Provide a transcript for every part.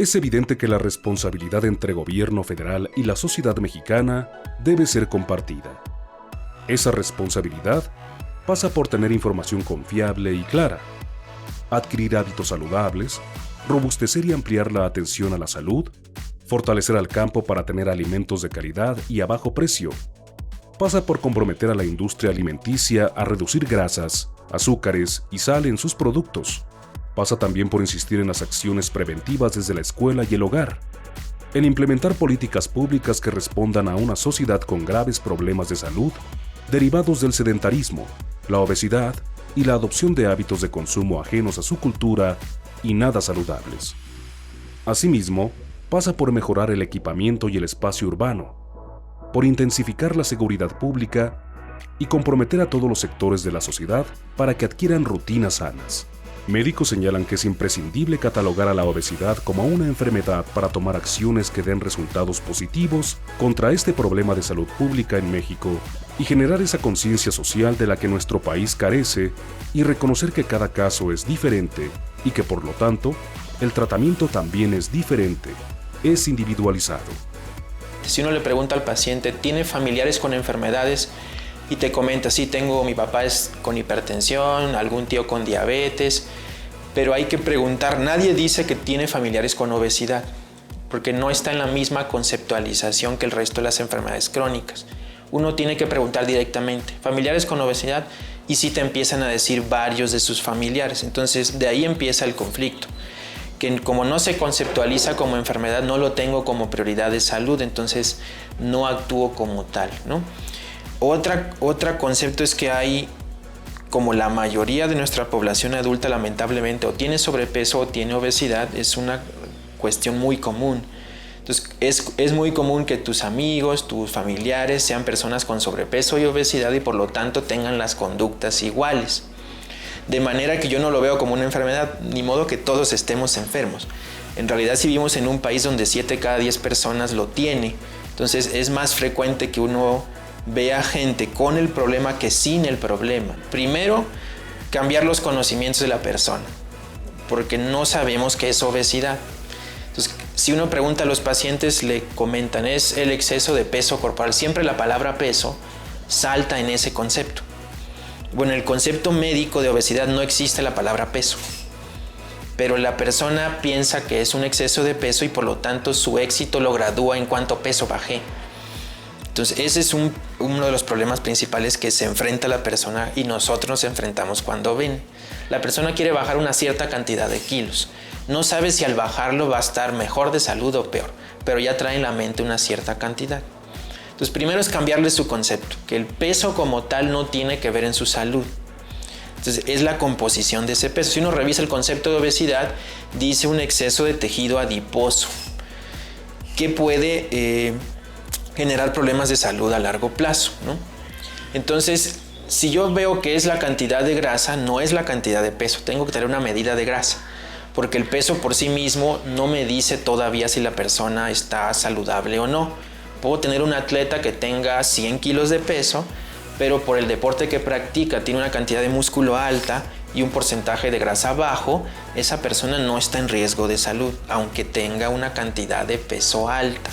es evidente que la responsabilidad entre gobierno federal y la sociedad mexicana debe ser compartida. Esa responsabilidad pasa por tener información confiable y clara, adquirir hábitos saludables, robustecer y ampliar la atención a la salud, fortalecer al campo para tener alimentos de calidad y a bajo precio. Pasa por comprometer a la industria alimenticia a reducir grasas, azúcares y sal en sus productos. Pasa también por insistir en las acciones preventivas desde la escuela y el hogar, en implementar políticas públicas que respondan a una sociedad con graves problemas de salud derivados del sedentarismo, la obesidad y la adopción de hábitos de consumo ajenos a su cultura y nada saludables. Asimismo, pasa por mejorar el equipamiento y el espacio urbano, por intensificar la seguridad pública y comprometer a todos los sectores de la sociedad para que adquieran rutinas sanas. Médicos señalan que es imprescindible catalogar a la obesidad como una enfermedad para tomar acciones que den resultados positivos contra este problema de salud pública en México y generar esa conciencia social de la que nuestro país carece y reconocer que cada caso es diferente y que por lo tanto el tratamiento también es diferente, es individualizado. Si uno le pregunta al paciente, ¿tiene familiares con enfermedades? Y te comenta, sí, mi papá es con hipertensión, algún tío con diabetes, pero hay que preguntar, nadie dice que tiene familiares con obesidad, porque no está en la misma conceptualización que el resto de las enfermedades crónicas. Uno tiene que preguntar directamente, familiares con obesidad, y sí te empiezan a decir varios de sus familiares, entonces de ahí empieza el conflicto, que como no se conceptualiza como enfermedad, no lo tengo como prioridad de salud, entonces no actúo como tal, ¿no? Otra concepto es que hay, como la mayoría de nuestra población adulta lamentablemente o tiene sobrepeso o tiene obesidad, es una cuestión muy común. Entonces es muy común que tus amigos, tus familiares sean personas con sobrepeso y obesidad y por lo tanto tengan las conductas iguales. De manera que yo no lo veo como una enfermedad, ni modo que todos estemos enfermos. En realidad si vivimos en un país donde 7 cada 10 personas lo tiene, entonces es más frecuente que uno vea gente con el problema que sin el problema. Primero, cambiar los conocimientos de la persona, porque no sabemos qué es obesidad. Entonces, si uno pregunta a los pacientes, le comentan, es el exceso de peso corporal. Siempre la palabra peso salta en ese concepto. Bueno, en el concepto médico de obesidad no existe la palabra peso, pero la persona piensa que es un exceso de peso y por lo tanto su éxito lo gradúa en cuánto peso bajé. Entonces ese es uno de los problemas principales que se enfrenta la persona y nosotros nos enfrentamos cuando ven. La persona quiere bajar una cierta cantidad de kilos. No sabe si al bajarlo va a estar mejor de salud o peor, pero ya trae en la mente una cierta cantidad. Entonces primero es cambiarle su concepto, que el peso como tal no tiene que ver en su salud. Entonces es la composición de ese peso. Si uno revisa el concepto de obesidad, dice un exceso de tejido adiposo, que puede generar problemas de salud a largo plazo, ¿no? Entonces, si yo veo que es la cantidad de grasa, no es la cantidad de peso, tengo que tener una medida de grasa, porque el peso por sí mismo no me dice todavía si la persona está saludable o no. Puedo tener un atleta que tenga 100 kilos de peso, pero por el deporte que practica tiene una cantidad de músculo alta y un porcentaje de grasa bajo, esa persona no está en riesgo de salud, aunque tenga una cantidad de peso alta.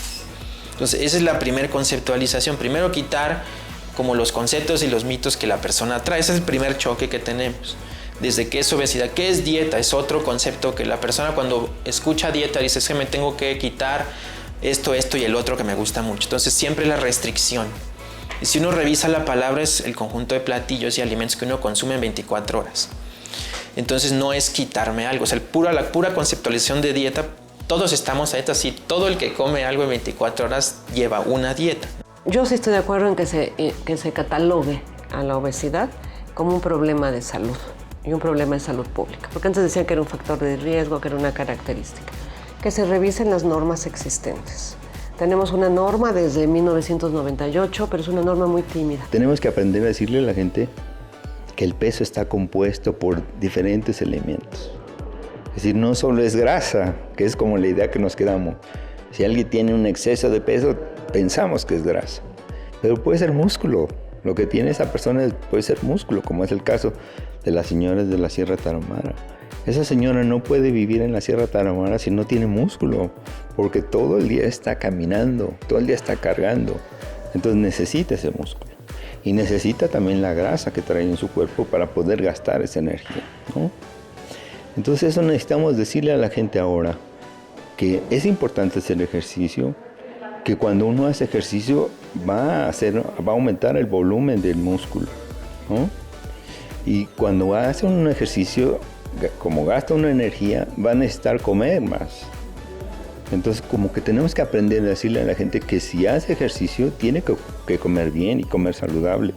Entonces esa es la primera conceptualización. Primero quitar como los conceptos y los mitos que la persona trae. Ese es el primer choque que tenemos. Desde qué es obesidad, qué es dieta, es otro concepto que la persona cuando escucha dieta dice es que me tengo que quitar esto y el otro que me gusta mucho. Entonces siempre la restricción. Y si uno revisa la palabra es el conjunto de platillos y alimentos que uno consume en 24 horas. Entonces no es quitarme algo. O sea, la pura conceptualización de dieta, todos estamos a dieta, sí, todo el que come algo en 24 horas lleva una dieta. Yo sí estoy de acuerdo en que se catalogue a la obesidad como un problema de salud y un problema de salud pública. Porque antes decían que era un factor de riesgo, que era una característica. Que se revisen las normas existentes. Tenemos una norma desde 1998, pero es una norma muy tímida. Tenemos que aprender a decirle a la gente que el peso está compuesto por diferentes elementos. Es decir, no solo es grasa, que es como la idea que nos quedamos. Si alguien tiene un exceso de peso, pensamos que es grasa. Pero puede ser músculo. Lo que tiene esa persona puede ser músculo, como es el caso de las señoras de la Sierra Tarahumara. Esa señora no puede vivir en la Sierra Tarahumara si no tiene músculo, porque todo el día está caminando, todo el día está cargando. Entonces necesita ese músculo. Y necesita también la grasa que trae en su cuerpo para poder gastar esa energía, ¿no? Entonces eso necesitamos decirle a la gente ahora, que es importante hacer ejercicio, que cuando uno hace ejercicio va a aumentar el volumen del músculo, ¿no? Y cuando hace un ejercicio, como gasta una energía, va a necesitar comer más. Entonces, como que tenemos que aprender a decirle a la gente que si hace ejercicio, tiene que comer bien y comer saludable.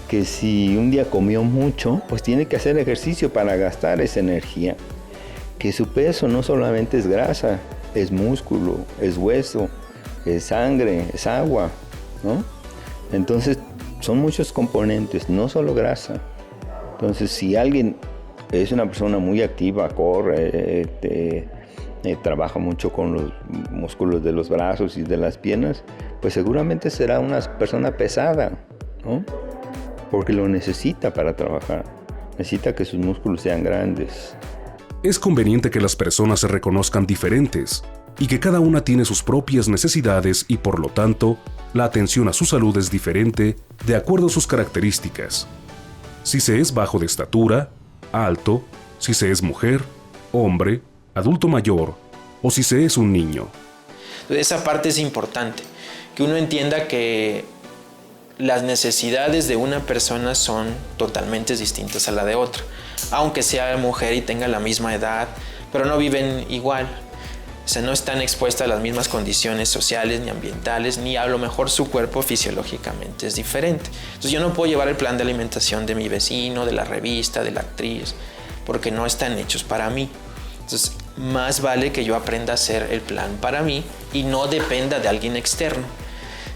Que si un día comió mucho, pues tiene que hacer ejercicio para gastar esa energía. Que su peso no solamente es grasa, es músculo, es hueso, es sangre, es agua, ¿no? Entonces, son muchos componentes, no solo grasa. Entonces, si alguien es una persona muy activa, corre, trabaja mucho con los músculos de los brazos y de las piernas, pues seguramente será una persona pesada, ¿no? Porque lo necesita para trabajar. Necesita que sus músculos sean grandes. Es conveniente que las personas se reconozcan diferentes y que cada una tiene sus propias necesidades y por lo tanto, la atención a su salud es diferente de acuerdo a sus características. Si se es bajo de estatura, alto, si se es mujer, hombre, adulto mayor o si se es un niño. Esa parte es importante, que uno entienda que las necesidades de una persona son totalmente distintas a la de otra, aunque sea mujer y tenga la misma edad, pero no viven igual. O sea, no están expuestas a las mismas condiciones sociales ni ambientales, ni a lo mejor su cuerpo fisiológicamente es diferente. Entonces yo no puedo llevar el plan de alimentación de mi vecino, de la revista, de la actriz, porque no están hechos para mí. Entonces más vale que yo aprenda a hacer el plan para mí y no dependa de alguien externo.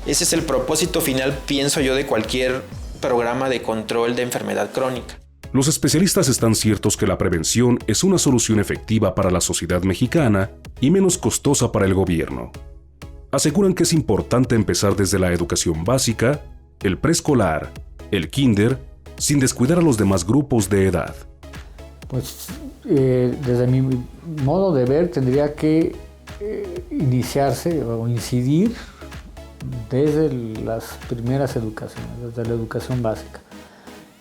Ese es el propósito final, pienso yo, de cualquier programa de control de enfermedad crónica. Los especialistas están ciertos que la prevención es una solución efectiva para la sociedad mexicana y menos costosa para el gobierno. Aseguran que es importante empezar desde la educación básica, el preescolar, el kinder, sin descuidar a los demás grupos de edad. Pues desde mi modo de ver tendría que iniciarse o incidir desde las primeras educaciones, desde la educación básica.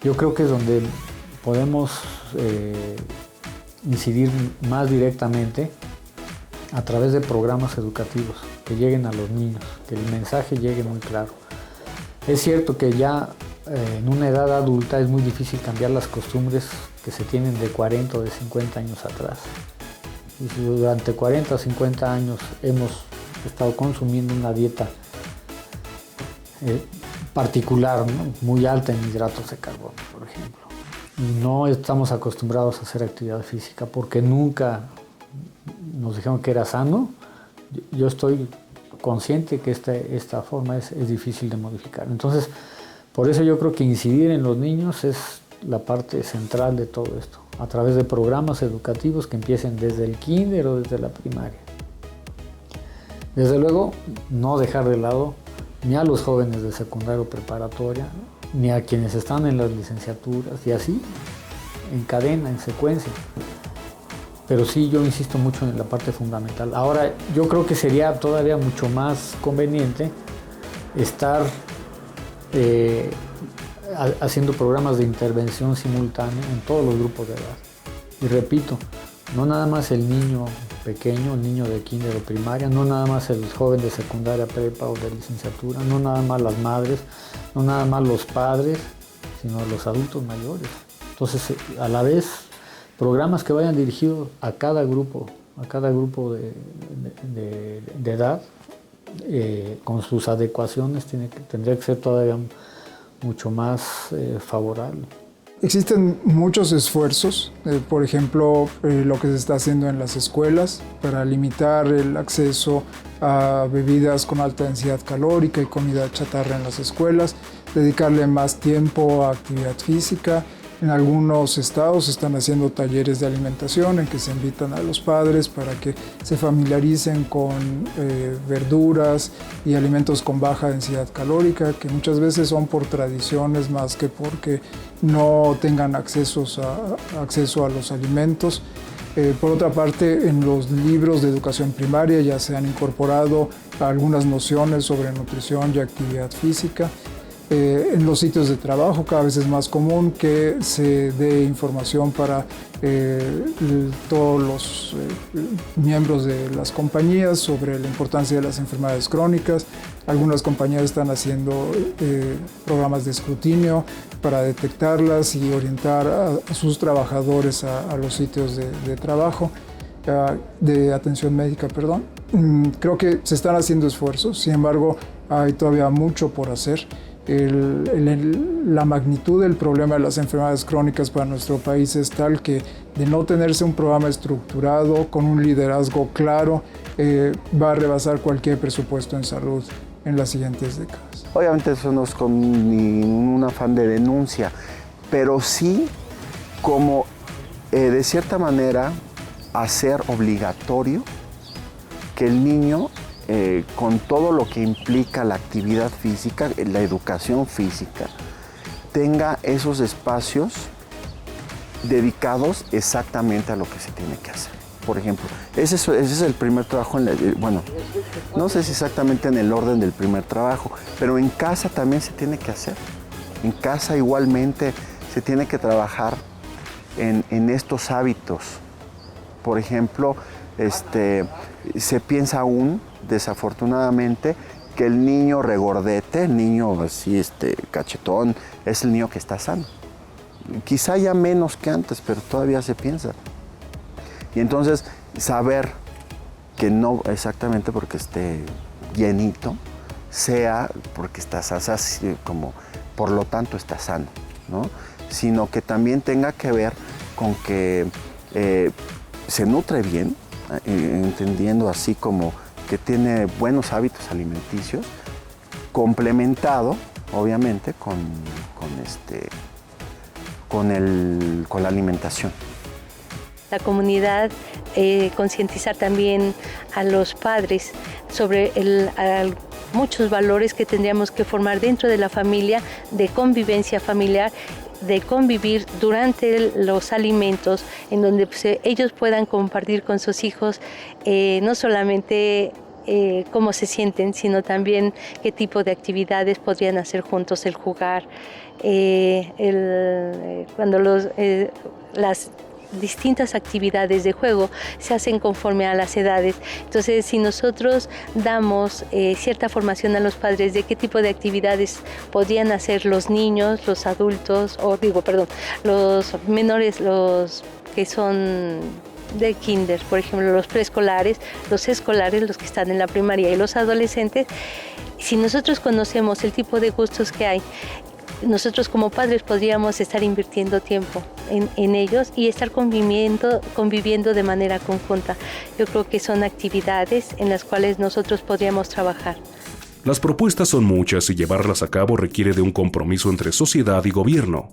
Yo creo que es donde podemos incidir más directamente a través de programas educativos que lleguen a los niños, que el mensaje llegue muy claro. Es cierto que ya en una edad adulta es muy difícil cambiar las costumbres que se tienen de 40 o de 50 años atrás. Y si durante 40 o 50 años hemos estado consumiendo una dieta particular, ¿no?, muy alta en hidratos de carbono, por ejemplo, y no estamos acostumbrados a hacer actividad física porque nunca nos dijeron que era sano, yo estoy consciente que esta forma es difícil de modificar. Entonces, por eso yo creo que incidir en los niños es la parte central de todo esto, a través de programas educativos que empiecen desde el kinder o desde la primaria. Desde luego, no dejar de lado ni a los jóvenes de secundaria o preparatoria, ni a quienes están en las licenciaturas, y así, en cadena, en secuencia. Pero sí, yo insisto mucho en la parte fundamental. Ahora, yo creo que sería todavía mucho más conveniente estar haciendo programas de intervención simultánea en todos los grupos de edad. Y repito, no nada más el niño pequeño, el niño de kinder o primaria, no nada más el joven de secundaria, prepa o de licenciatura, no nada más las madres, no nada más los padres, sino los adultos mayores. Entonces, a la vez, programas que vayan dirigidos a cada grupo de edad, con sus adecuaciones, tendría que ser todavía mucho más favorable. Existen muchos esfuerzos, por ejemplo, lo que se está haciendo en las escuelas para limitar el acceso a bebidas con alta densidad calórica y comida chatarra en las escuelas, dedicarle más tiempo a actividad física, En algunos estados se están haciendo talleres de alimentación en que se invitan a los padres para que se familiaricen con verduras y alimentos con baja densidad calórica, que muchas veces son por tradiciones más que porque no tengan acceso a los alimentos. Por otra parte, en los libros de educación primaria ya se han incorporado algunas nociones sobre nutrición y actividad física. En los sitios de trabajo cada vez es más común que se dé información para todos los miembros de las compañías sobre la importancia de las enfermedades crónicas. Algunas compañías están haciendo programas de escrutinio para detectarlas y orientar a sus trabajadores a los sitios de trabajo, de atención médica, perdón. Creo que se están haciendo esfuerzos, sin embargo, hay todavía mucho por hacer. La magnitud del problema de las enfermedades crónicas para nuestro país es tal que de no tenerse un programa estructurado con un liderazgo claro va a rebasar cualquier presupuesto en salud en las siguientes décadas. Obviamente eso no es con ningún afán de denuncia, pero sí como de cierta manera hacer obligatorio que el niño con todo lo que implica la actividad física, la educación física, tenga esos espacios dedicados exactamente a lo que se tiene que hacer. Por ejemplo, ese es el primer trabajo, bueno, no sé si exactamente en el orden del primer trabajo, pero en casa también se tiene que hacer. En casa igualmente se tiene que trabajar en estos hábitos. Por ejemplo, se piensa aún, desafortunadamente, que el niño regordete, el niño así cachetón, es el niño que está sano. Quizá ya menos que antes, pero todavía se piensa. Y entonces saber que no exactamente porque esté llenito, sea porque estás así, como por lo tanto está sano, ¿no? Sino que también tenga que ver con que se nutre bien, entendiendo así como que tiene buenos hábitos alimenticios, complementado, obviamente, con la alimentación. La comunidad, concientizar también a los padres sobre muchos valores que tendríamos que formar dentro de la familia, de convivencia familiar, de convivir durante los alimentos, en donde ellos puedan compartir con sus hijos no solamente cómo se sienten, sino también qué tipo de actividades podrían hacer juntos, el jugar, cuando las distintas actividades de juego se hacen conforme a las edades. Entonces, si nosotros damos cierta formación a los padres de qué tipo de actividades podrían hacer los niños, los adultos, los menores, los que son de kinder, por ejemplo, los preescolares, los escolares, los que están en la primaria y los adolescentes, si nosotros conocemos el tipo de gustos que hay, nosotros como padres podríamos estar invirtiendo tiempo en ellos y estar conviviendo de manera conjunta. Yo creo que son actividades en las cuales nosotros podríamos trabajar. Las propuestas son muchas y llevarlas a cabo requiere de un compromiso entre sociedad y gobierno.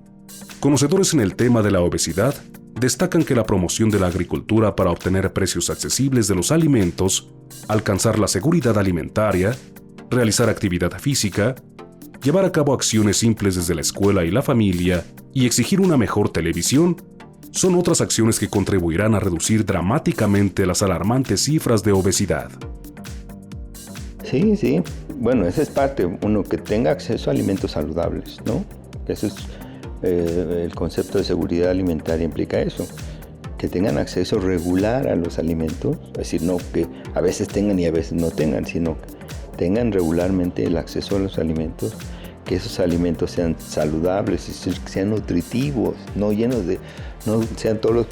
Conocedores en el tema de la obesidad destacan que la promoción de la agricultura para obtener precios accesibles de los alimentos, alcanzar la seguridad alimentaria, realizar actividad física, llevar a cabo acciones simples desde la escuela y la familia y exigir una mejor televisión son otras acciones que contribuirán a reducir dramáticamente las alarmantes cifras de obesidad. Sí. Bueno, esa es parte, uno que tenga acceso a alimentos saludables, ¿no? Eso es el concepto de seguridad alimentaria implica eso, que tengan acceso regular a los alimentos, es decir, no que a veces tengan y a veces no tengan, sino que tengan regularmente el acceso a los alimentos, que esos alimentos sean saludables, sean nutritivos, no sean todos los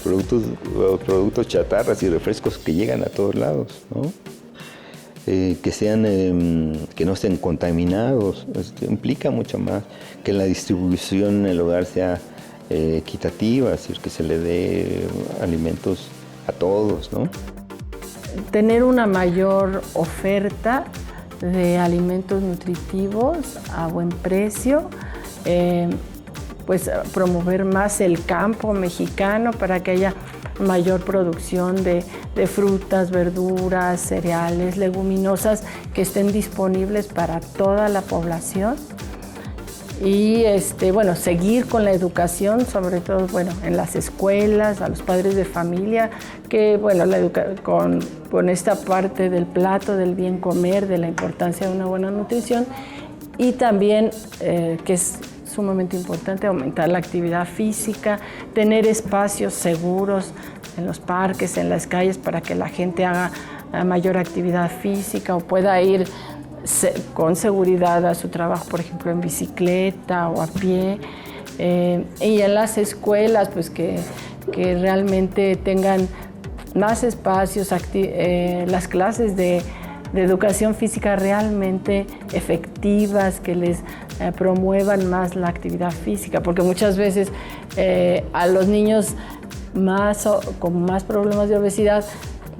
productos chatarras y refrescos que llegan a todos lados, ¿no? Que no estén contaminados. Esto implica mucho más que la distribución en el hogar sea equitativa, es decir, que se le dé alimentos a todos, ¿no? Tener una mayor oferta de alimentos nutritivos a buen precio, pues promover más el campo mexicano para que haya mayor producción de frutas, verduras, cereales, leguminosas que estén disponibles para toda la población. Y bueno, seguir con la educación, sobre todo en las escuelas, a los padres de familia, que bueno, con esta parte del plato, del bien comer, de la importancia de una buena nutrición, y también, que es sumamente importante, aumentar la actividad física, tener espacios seguros en los parques, en las calles, para que la gente haga mayor actividad física o pueda ir con seguridad a su trabajo, por ejemplo, en bicicleta o a pie. Y en las escuelas, pues que realmente tengan más espacios, las clases de educación física realmente efectivas, que les promuevan más la actividad física, porque muchas veces a los niños con más problemas de obesidad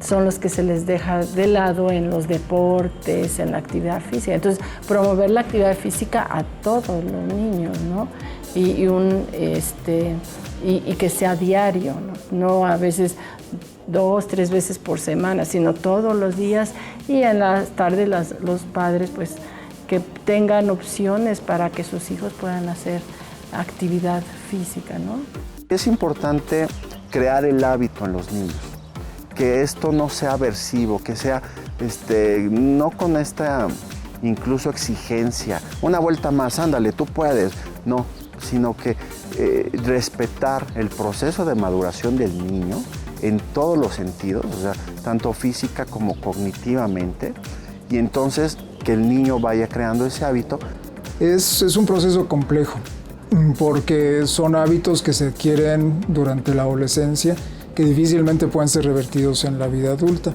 son los que se les deja de lado en los deportes, en la actividad física. Entonces, promover la actividad física a todos los niños, ¿no? Y que sea diario, no a veces 2, 3 veces por semana, sino todos los días, y en las tardes los padres pues que tengan opciones para que sus hijos puedan hacer actividad física, ¿no? Es importante crear el hábito en los niños, que esto no sea aversivo, que sea no con esta incluso exigencia, una vuelta más, ándale, tú puedes, no, sino que respetar el proceso de maduración del niño en todos los sentidos, o sea, tanto física como cognitivamente, y entonces que el niño vaya creando ese hábito. Es un proceso complejo, porque son hábitos que se adquieren durante la adolescencia, que difícilmente pueden ser revertidos en la vida adulta.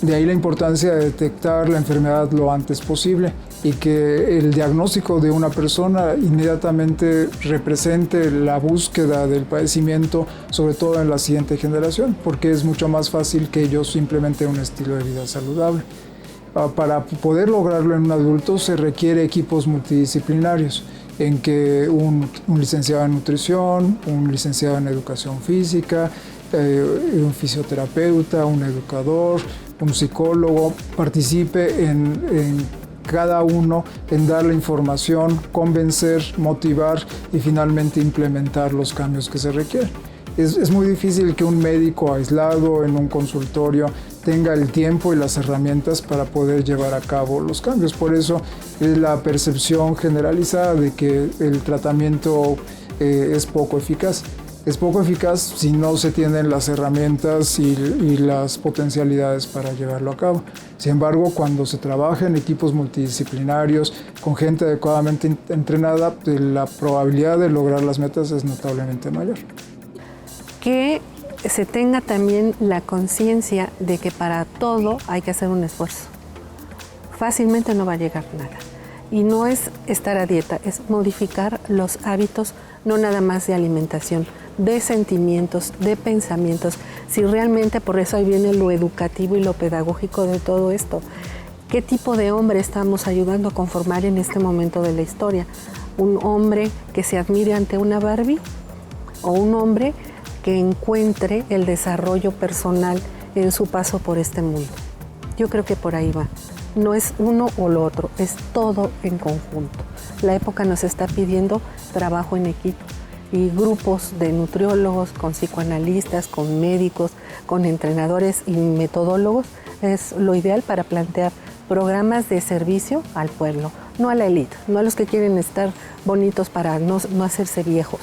De ahí la importancia de detectar la enfermedad lo antes posible y que el diagnóstico de una persona inmediatamente represente la búsqueda del padecimiento, sobre todo en la siguiente generación, porque es mucho más fácil que ellos implementen un estilo de vida saludable. Para poder lograrlo en un adulto se requiere equipos multidisciplinarios, en que un licenciado en nutrición, un licenciado en educación física, un fisioterapeuta, un educador, un psicólogo participe en cada uno en dar la información, convencer, motivar y finalmente implementar los cambios que se requieren. Es muy difícil que un médico aislado en un consultorio tenga el tiempo y las herramientas para poder llevar a cabo los cambios. Por eso es la percepción generalizada de que el tratamiento es poco eficaz. Es poco eficaz si no se tienen las herramientas y las potencialidades para llevarlo a cabo. Sin embargo, cuando se trabaja en equipos multidisciplinarios, con gente adecuadamente entrenada, la probabilidad de lograr las metas es notablemente mayor. Que se tenga también la conciencia de que para todo hay que hacer un esfuerzo. Fácilmente no va a llegar nada. Y no es estar a dieta, es modificar los hábitos, no nada más de alimentación, de sentimientos, de pensamientos. Si realmente, por eso ahí viene lo educativo y lo pedagógico de todo esto. ¿Qué tipo de hombre estamos ayudando a conformar en este momento de la historia? ¿Un hombre que se admire ante una Barbie? ¿O un hombre que encuentre el desarrollo personal en su paso por este mundo? Yo creo que por ahí va. No es uno o lo otro, es todo en conjunto. La época nos está pidiendo trabajo en equipo y grupos de nutriólogos, con psicoanalistas, con médicos, con entrenadores y metodólogos es lo ideal para plantear programas de servicio al pueblo, no a la élite, no a los que quieren estar bonitos para no hacerse viejos,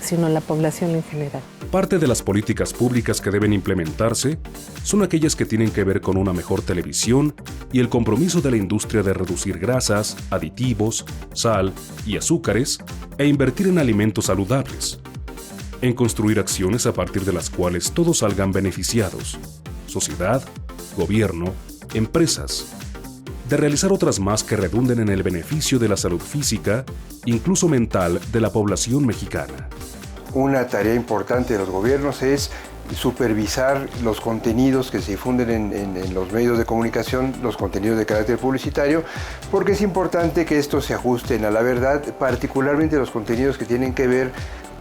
sino a la población en general. Parte de las políticas públicas que deben implementarse son aquellas que tienen que ver con una mejor televisión y el compromiso de la industria de reducir grasas, aditivos, sal y azúcares e invertir en alimentos saludables, en construir acciones a partir de las cuales todos salgan beneficiados, sociedad, gobierno, empresas, de realizar otras más que redunden en el beneficio de la salud física, incluso mental, de la población mexicana. Una tarea importante de los gobiernos es supervisar los contenidos que se difunden en los medios de comunicación, los contenidos de carácter publicitario, porque es importante que estos se ajusten a la verdad, particularmente los contenidos que tienen que ver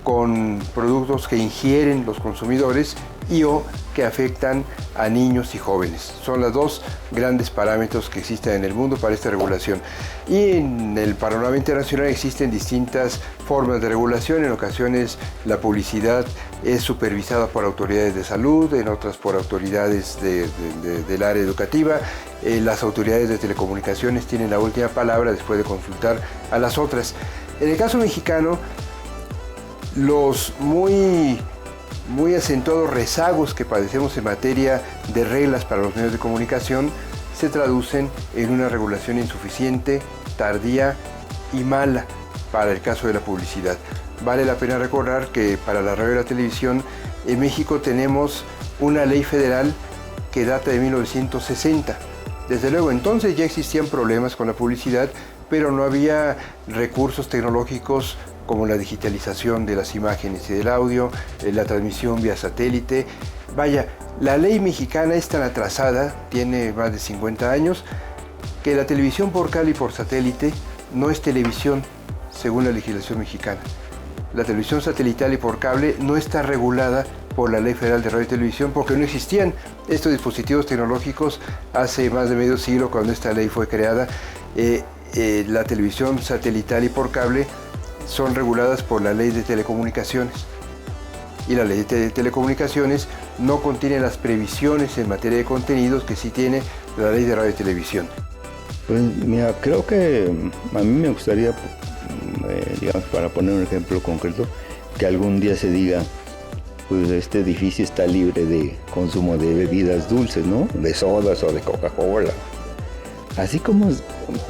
con productos que ingieren los consumidores y o que afectan a niños y jóvenes. Son los dos grandes parámetros que existen en el mundo para esta regulación. Y en el panorama internacional existen distintas formas de regulación. En ocasiones la publicidad es supervisada por autoridades de salud, en otras por autoridades del área educativa. Las autoridades de telecomunicaciones tienen la última palabra después de consultar a las otras. En el caso mexicano, los muy acentuados rezagos que padecemos en materia de reglas para los medios de comunicación se traducen en una regulación insuficiente, tardía y mala para el caso de la publicidad. Vale la pena recordar que para la radio y la televisión en México tenemos una ley federal que data de 1960. Desde luego entonces ya existían problemas con la publicidad, pero no había recursos tecnológicos como la digitalización de las imágenes y del audio, la transmisión vía satélite. Vaya, la ley mexicana es tan atrasada, tiene más de 50 años, que la televisión por cable y por satélite no es televisión según la legislación mexicana. La televisión satelital y por cable no está regulada por la Ley Federal de Radio y Televisión porque no existían estos dispositivos tecnológicos hace más de medio siglo cuando esta ley fue creada. La televisión satelital y por cable son reguladas por la Ley de Telecomunicaciones. Y la Ley de Telecomunicaciones no contiene las previsiones en materia de contenidos que sí tiene la Ley de Radio y Televisión. Pues mira, creo que a mí me gustaría, digamos, para poner un ejemplo concreto, que algún día se diga, pues este edificio está libre de consumo de bebidas dulces, ¿no? De sodas o de Coca-Cola. Así como,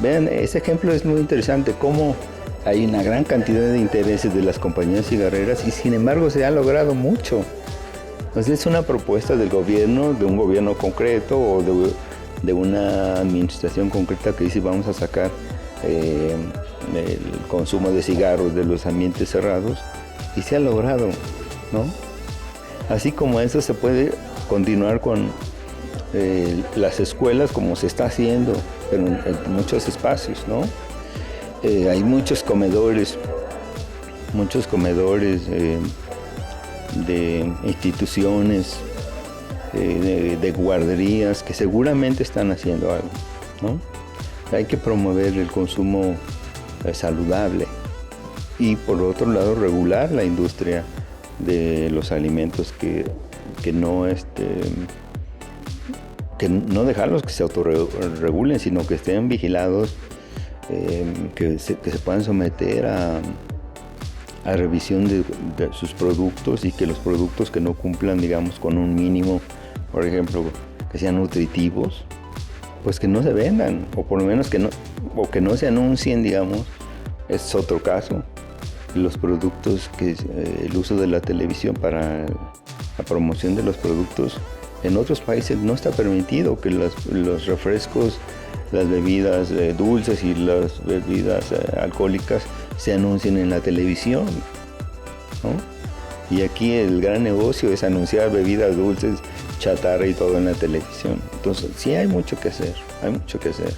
vean, ese ejemplo es muy interesante, cómo hay una gran cantidad de intereses de las compañías cigarreras y sin embargo se ha logrado mucho. Entonces es una propuesta del gobierno, de un gobierno concreto o de una administración concreta que dice vamos a sacar el consumo de cigarros de los ambientes cerrados y se ha logrado, ¿no? Así como eso se puede continuar con las escuelas como se está haciendo, pero en muchos espacios, ¿no? Hay muchos comedores de instituciones, de guarderías que seguramente están haciendo algo, ¿no? Hay que promover el consumo saludable y por otro lado regular la industria de los alimentos que no dejarlos que se autorregulen, sino que estén vigilados, que se puedan someter a revisión de sus productos y que los productos que no cumplan, digamos, con un mínimo, por ejemplo, que sean nutritivos, pues que no se vendan, o por lo menos que no se anuncien, digamos. Es otro caso. Los productos, el uso de la televisión para la promoción de los productos, en otros países no está permitido que los refrescos, las bebidas dulces y las bebidas alcohólicas se anuncien en la televisión, ¿no? Y aquí el gran negocio es anunciar bebidas dulces, chatarra y todo en la televisión. Entonces sí hay mucho que hacer, hay mucho que hacer.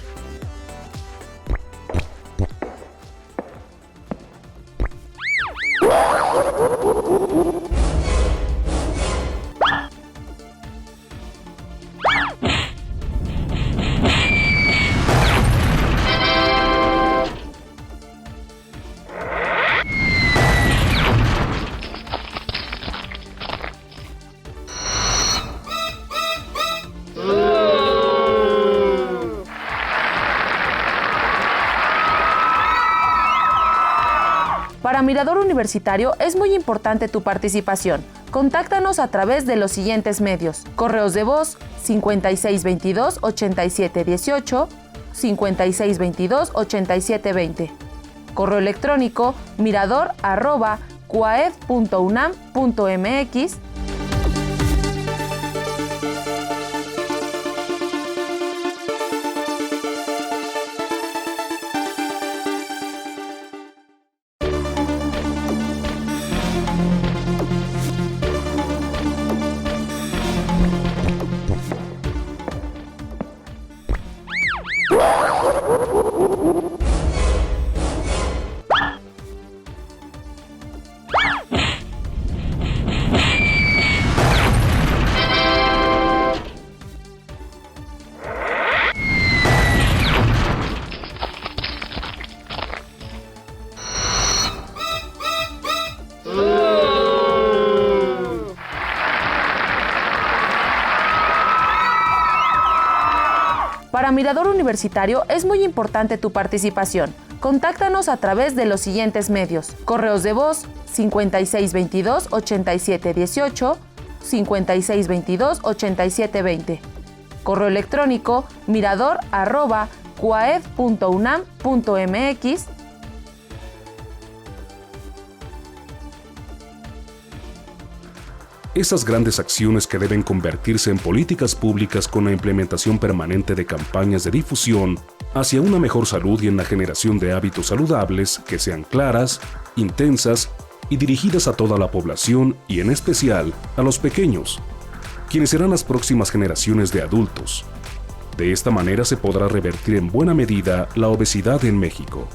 Para Mirador Universitario es muy importante tu participación. Contáctanos a través de los siguientes medios: correos de voz 5622-8718, 5622-8720, correo electrónico mirador@cuaed.unam.mx, Para Mirador Universitario es muy importante tu participación. Contáctanos a través de los siguientes medios. Correos de voz 5622-8718, 5622-8720. Correo electrónico mirador@cuaed.unam.mx. Esas grandes acciones que deben convertirse en políticas públicas con la implementación permanente de campañas de difusión hacia una mejor salud y en la generación de hábitos saludables que sean claras, intensas y dirigidas a toda la población y en especial a los pequeños, quienes serán las próximas generaciones de adultos. De esta manera se podrá revertir en buena medida la obesidad en México.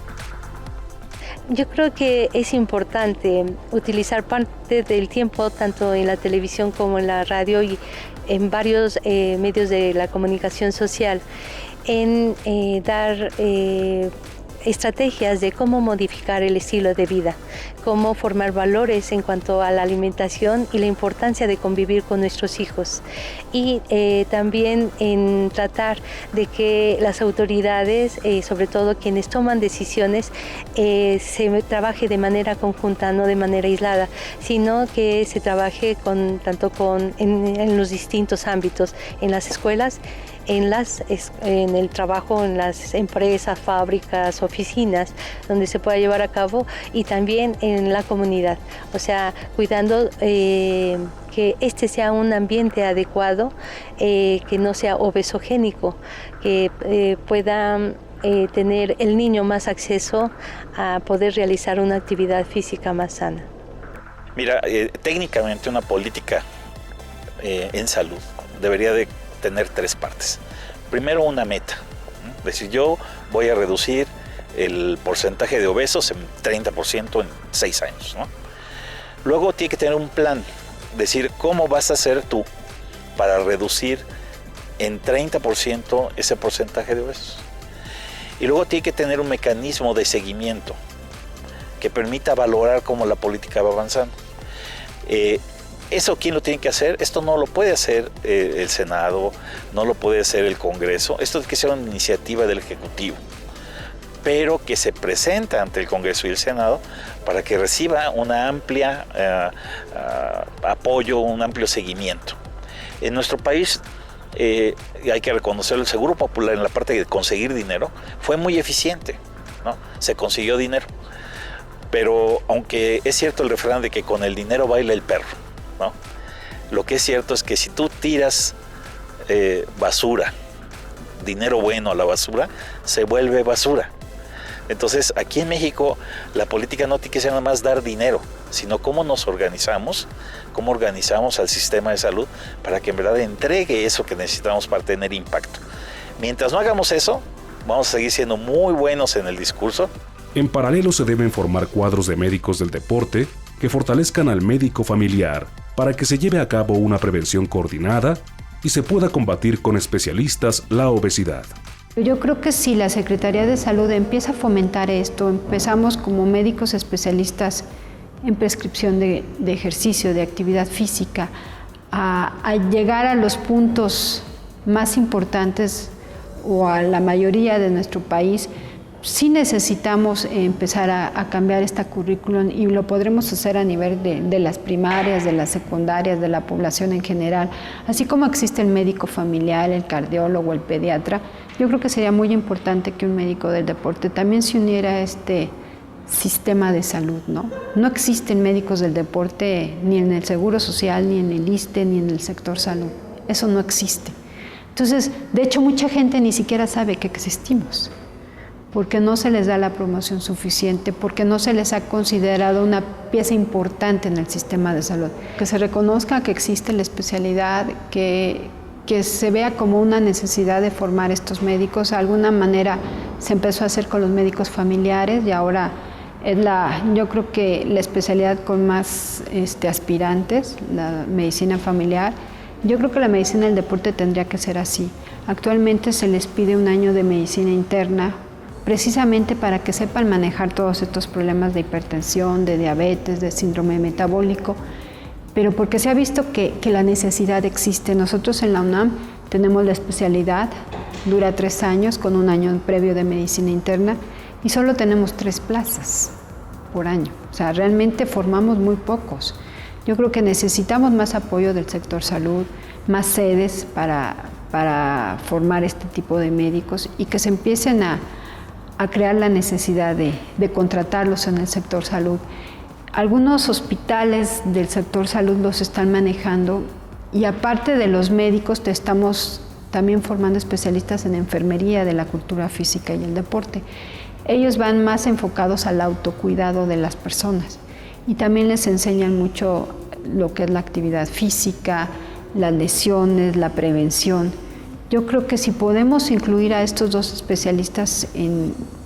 Yo creo que es importante utilizar parte del tiempo, tanto en la televisión como en la radio y en varios medios de la comunicación social, en dar estrategias de cómo modificar el estilo de vida, cómo formar valores en cuanto a la alimentación y la importancia de convivir con nuestros hijos. Y también en tratar de que las autoridades, sobre todo quienes toman decisiones, se trabaje de manera conjunta, no de manera aislada, sino que se trabaje en los distintos ámbitos, en las escuelas, en el trabajo en las empresas, fábricas, oficinas, donde se pueda llevar a cabo, y también en la comunidad, o sea, cuidando que este sea un ambiente adecuado, que no sea obesogénico, que pueda tener el niño más acceso a poder realizar una actividad física más sana. Mira, técnicamente una política en salud debería de tener tres partes. Primero, una meta. Es decir, yo voy a reducir el porcentaje de obesos en 30% en 6 años, ¿no? Luego tiene que tener un plan. Decir, ¿cómo vas a hacer tú para reducir en 30% ese porcentaje de obesos? Y luego tiene que tener un mecanismo de seguimiento que permita valorar cómo la política va avanzando. ¿Eso quién lo tiene que hacer? Esto no lo puede hacer el Senado, no lo puede hacer el Congreso. Esto tiene que ser una iniciativa del Ejecutivo, pero que se presenta ante el Congreso y el Senado para que reciba una amplia apoyo, un amplio seguimiento. En nuestro país, hay que reconocerlo, el Seguro Popular en la parte de conseguir dinero fue muy eficiente, ¿no? Se consiguió dinero, pero aunque es cierto el refrán de que con el dinero baila el perro, ¿no? Lo que es cierto es que si tú tiras basura, dinero bueno a la basura, se vuelve basura. Entonces, aquí en México, la política no tiene que ser nada más dar dinero, sino cómo nos organizamos, cómo organizamos al sistema de salud para que en verdad entregue eso que necesitamos para tener impacto. Mientras no hagamos eso, vamos a seguir siendo muy buenos en el discurso. En paralelo se deben formar cuadros de médicos del deporte que fortalezcan al médico familiar para que se lleve a cabo una prevención coordinada y se pueda combatir con especialistas la obesidad. Yo creo que si la Secretaría de Salud empieza a fomentar esto, empezamos como médicos especialistas en prescripción de ejercicio, de actividad física, a llegar a los puntos más importantes o a la mayoría de nuestro país, sí necesitamos empezar a cambiar esta currículum y lo podremos hacer a nivel de las primarias, de las secundarias, de la población en general. Así como existe el médico familiar, el cardiólogo, el pediatra, yo creo que sería muy importante que un médico del deporte también se uniera a este sistema de salud, ¿no? No existen médicos del deporte ni en el Seguro Social, ni en el ISSSTE, ni en el sector salud. Eso no existe. Entonces, de hecho, mucha gente ni siquiera sabe que existimos, porque no se les da la promoción suficiente, porque no se les ha considerado una pieza importante en el sistema de salud. Que se reconozca que existe la especialidad, que que se vea como una necesidad de formar estos médicos. De alguna manera se empezó a hacer con los médicos familiares y ahora es yo creo que la especialidad con más aspirantes, la medicina familiar. Yo creo que la medicina del deporte tendría que ser así. Actualmente se les pide un año de medicina interna precisamente para que sepan manejar todos estos problemas de hipertensión, de diabetes, de síndrome metabólico, pero porque se ha visto que la necesidad existe. Nosotros en la UNAM tenemos la especialidad, dura 3 años con un año previo de medicina interna y solo tenemos 3 plazas por año. O sea, realmente formamos muy pocos. Yo creo que necesitamos más apoyo del sector salud, más sedes para formar este tipo de médicos y que se empiecen a crear la necesidad de contratarlos en el sector salud. Algunos hospitales del sector salud los están manejando y aparte de los médicos estamos también formando especialistas en enfermería de la cultura física y el deporte. Ellos van más enfocados al autocuidado de las personas y también les enseñan mucho lo que es la actividad física, las lesiones, la prevención. Yo creo que si podemos incluir a estos 2 especialistas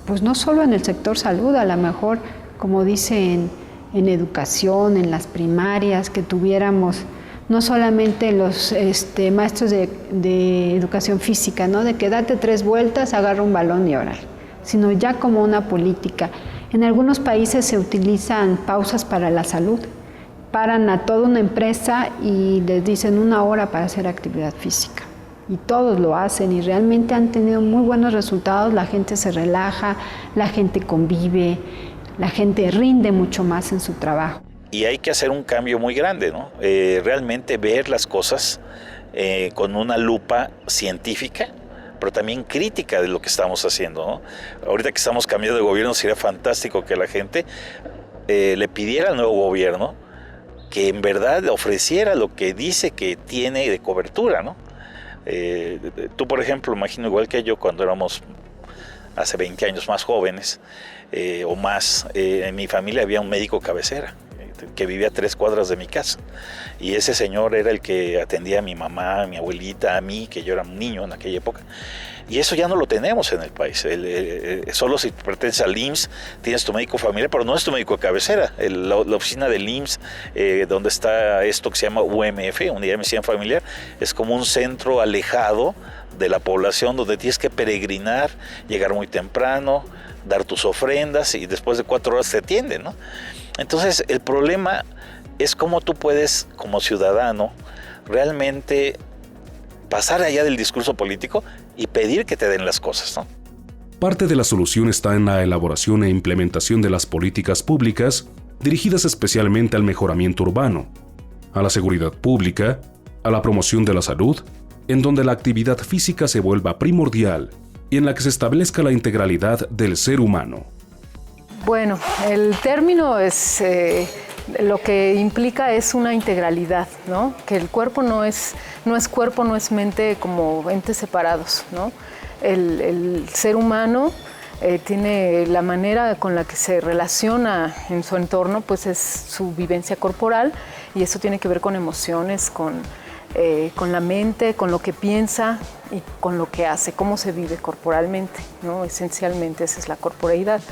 pues no solo en el sector salud, a lo mejor, como dice en educación, en las primarias, que tuviéramos no solamente los maestros de educación física, ¿no? De que date 3 vueltas, agarra un balón y órale, sino ya como una política. En algunos países se utilizan pausas para la salud. Paran a toda una empresa y les dicen 1 hora para hacer actividad física. Y todos lo hacen y realmente han tenido muy buenos resultados. La gente se relaja, la gente convive, la gente rinde mucho más en su trabajo. Y hay que hacer un cambio muy grande, ¿no? Realmente ver las cosas con una lupa científica, pero también crítica de lo que estamos haciendo, ¿no? Ahorita que estamos cambiando de gobierno, sería fantástico que la gente le pidiera al nuevo gobierno que en verdad ofreciera lo que dice que tiene de cobertura, ¿no? Tú, por ejemplo, imagino igual que yo, cuando éramos hace 20 años más jóvenes o más, en mi familia había un médico cabecera que vivía a 3 cuadras de mi casa, y ese señor era el que atendía a mi mamá, a mi abuelita, a mí, que yo era un niño en aquella época. Y eso ya no lo tenemos en el país. Solo si perteneces al IMSS tienes tu médico familiar, pero no es tu médico de cabecera. La oficina del IMSS, donde está esto que se llama UMF, Unidad de Medicina Familiar, es como un centro alejado de la población donde tienes que peregrinar, llegar muy temprano, dar tus ofrendas y después de 4 horas te atienden, ¿no? Entonces el problema es cómo tú puedes, como ciudadano, realmente pasar allá del discurso político y pedir que te den las cosas, ¿no? Parte de la solución está en la elaboración e implementación de las políticas públicas dirigidas especialmente al mejoramiento urbano, a la seguridad pública, a la promoción de la salud, en donde la actividad física se vuelva primordial y en la que se establezca la integralidad del ser humano. Bueno, el término es lo que implica es una integralidad, ¿no? Que el cuerpo no es cuerpo, no es mente como entes separados, ¿no? El ser humano tiene la manera con la que se relaciona en su entorno, pues es su vivencia corporal, y eso tiene que ver con emociones, con la mente, con lo que piensa y con lo que hace, cómo se vive corporalmente, ¿no? Esencialmente esa es la corporeidad.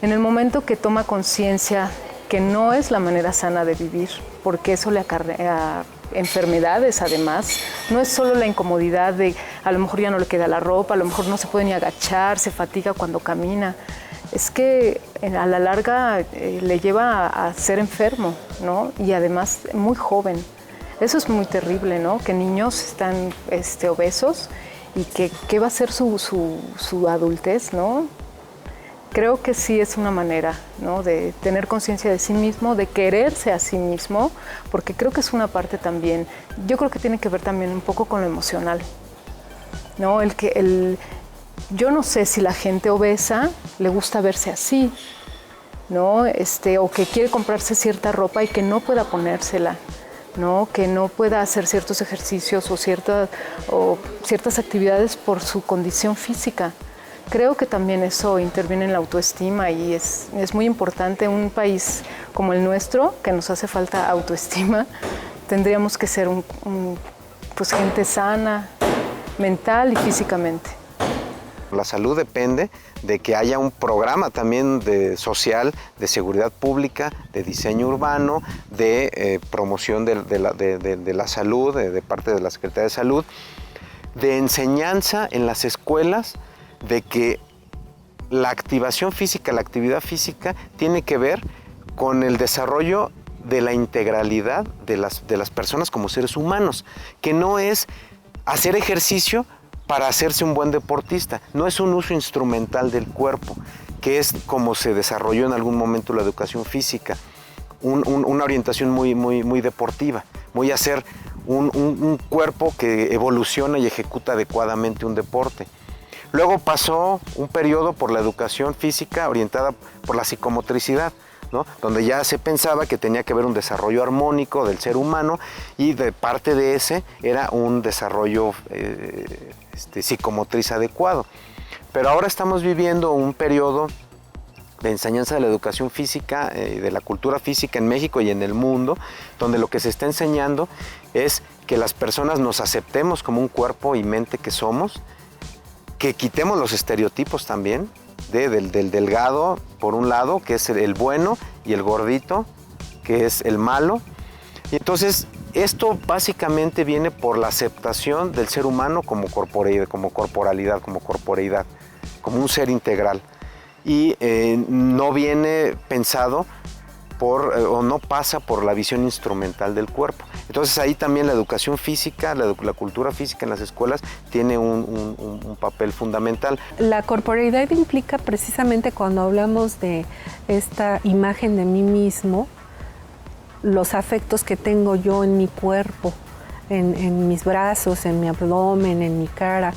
En el momento que toma conciencia que no es la manera sana de vivir, porque eso le acarrea enfermedades además, no es solo la incomodidad de a lo mejor ya no le queda la ropa, a lo mejor no se puede ni agachar, se fatiga cuando camina, es que a la larga le lleva a ser enfermo, ¿no? Y además muy joven. Eso es muy terrible, ¿no? Que niños están obesos y que ¿qué va a ser su adultez, ¿no? Creo que sí es una manera, ¿no? De tener conciencia de sí mismo, de quererse a sí mismo, porque creo que es una parte también, yo creo que tiene que ver también un poco con lo emocional, ¿no? Yo no sé si la gente obesa le gusta verse así, ¿no? O que quiere comprarse cierta ropa y que no pueda ponérsela, ¿no? Que no pueda hacer ciertos ejercicios o ciertas actividades por su condición física. Creo que también eso interviene en la autoestima y es muy importante. Un país como el nuestro, que nos hace falta autoestima, tendríamos que ser pues gente sana, mental y físicamente. La salud depende de que haya un programa también social, de seguridad pública, de diseño urbano, de promoción de la salud, de parte de la Secretaría de Salud, de enseñanza en las escuelas de que la activación física, la actividad física tiene que ver con el desarrollo de la integralidad de las personas como seres humanos, que no es hacer ejercicio para hacerse un buen deportista, no es un uso instrumental del cuerpo, que es como se desarrolló en algún momento la educación física, una orientación muy deportiva, muy a ser un cuerpo que evoluciona y ejecuta adecuadamente un deporte. Luego pasó un periodo por la educación física orientada por la psicomotricidad, ¿no? Donde ya se pensaba que tenía que haber un desarrollo armónico del ser humano y de parte de ese era un desarrollo psicomotriz adecuado. Pero ahora estamos viviendo un periodo de enseñanza de la educación física y de la cultura física en México y en el mundo, donde lo que se está enseñando es que las personas nos aceptemos como un cuerpo y mente que somos, que quitemos los estereotipos también, del delgado, por un lado, que es el bueno, y el gordito, que es el malo. Y entonces, esto básicamente viene por la aceptación del ser humano como corporeidad, como corporalidad, como corporeidad, como un ser integral. Y no viene pensado o no pasa por la visión instrumental del cuerpo. Entonces ahí también la educación física, la cultura física en las escuelas tiene un papel fundamental. La corporeidad implica precisamente cuando hablamos de esta imagen de mí mismo, los afectos que tengo yo en mi cuerpo, en mis brazos, en mi abdomen, en mi cara.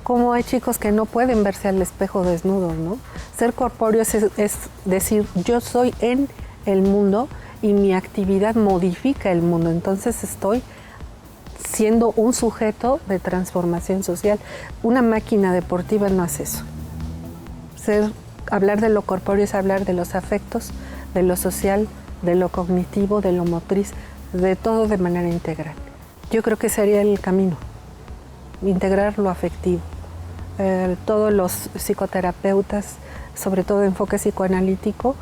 Como hay chicos que no pueden verse al espejo desnudos, ¿no? Ser corpóreo es decir, yo soy en el mundo y mi actividad modifica el mundo, entonces estoy siendo un sujeto de transformación social. Una máquina deportiva no hace eso. Hablar de lo corpóreo es hablar de los afectos, de lo social, de lo cognitivo, de lo motriz, de todo de manera integral. Yo creo que sería el camino, integrar lo afectivo. Todos los psicoterapeutas, sobre todo de enfoque psicoanalítico,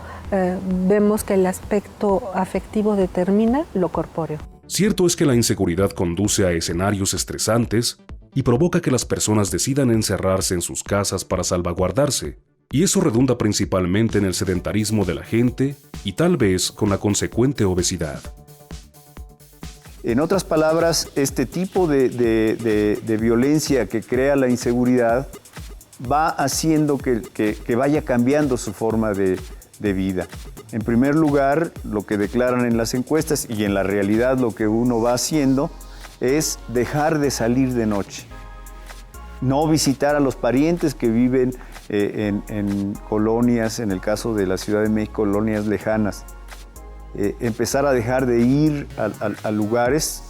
vemos que el aspecto afectivo determina lo corpóreo. Cierto es que la inseguridad conduce a escenarios estresantes y provoca que las personas decidan encerrarse en sus casas para salvaguardarse, y eso redunda principalmente en el sedentarismo de la gente y tal vez con la consecuente obesidad. En otras palabras, este tipo de violencia que crea la inseguridad va haciendo que vaya cambiando su forma de vida. En primer lugar, lo que declaran en las encuestas y en la realidad lo que uno va haciendo es dejar de salir de noche. No visitar a los parientes que viven en colonias, en el caso de la Ciudad de México, colonias lejanas. Empezar a dejar de ir a lugares,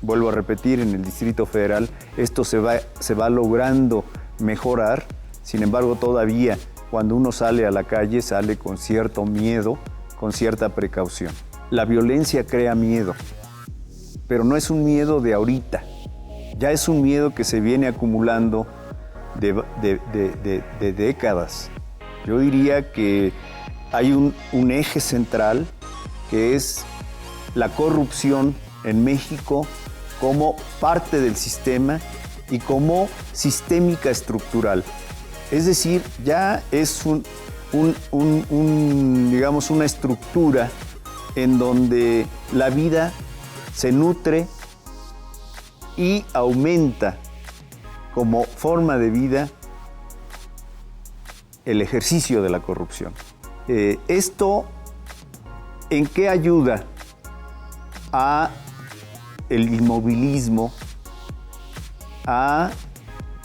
vuelvo a repetir, en el Distrito Federal, esto se va logrando mejorar. Sin embargo, todavía cuando uno sale a la calle, sale con cierto miedo, con cierta precaución. La violencia crea miedo, pero no es un miedo de ahorita, ya es un miedo que se viene acumulando de décadas. Yo diría que hay un eje central que es la corrupción en México como parte del sistema y como sistémica estructural. Es decir, ya es digamos, una estructura en donde la vida se nutre y aumenta como forma de vida el ejercicio de la corrupción. ¿Esto en qué ayuda a el inmovilismo, a